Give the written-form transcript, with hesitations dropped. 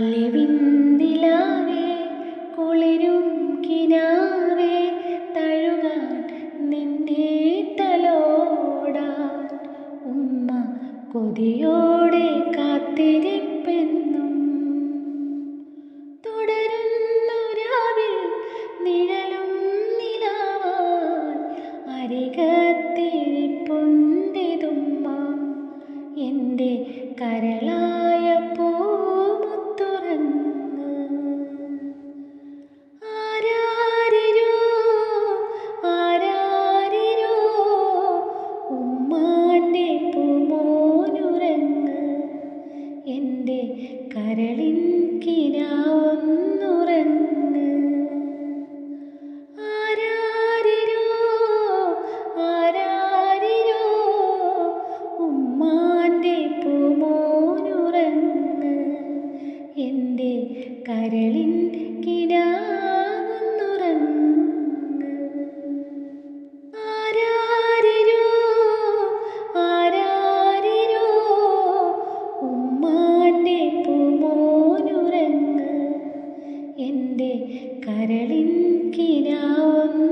അലിവിൻ നിലാവേ കുളിരും കിനാവേ തഴുകാൻ നിന്നെ തലോടാൻ ഉമ്മ കൊതിയോടെ കാത്തിരിപ്പെന്നും തുടരുന്നു രാവിൽ നിഴലും നിലാവാൻ അരികത്തിരിപ്പുണ്ടിതുമ്മ എൻ്റെ കരളായ പൂമുത്തുറങ്ങ് ആരാരിരോ ആരാരിരോ ഉമ്മാൻ്റെ പൂമോനുറങ്ങ് എൻ്റെ കരളിൻ കിനാവൊന്നുറങ്ങ് ആരാരിരോ ആരാരിരോ ഉമ്മാൻ്റെ പൂമോനുറങ്ങ് എൻ്റെ കരളിൻ കിനാവൊന്നുറങ്ങ് ആരാരിരോ ആരാരിരോ ഉമ്മാൻ്റെ പൂമോനുറങ്ങ് എൻ്റെ കരളിൻ കിനാവൊന്നുറങ്ങ്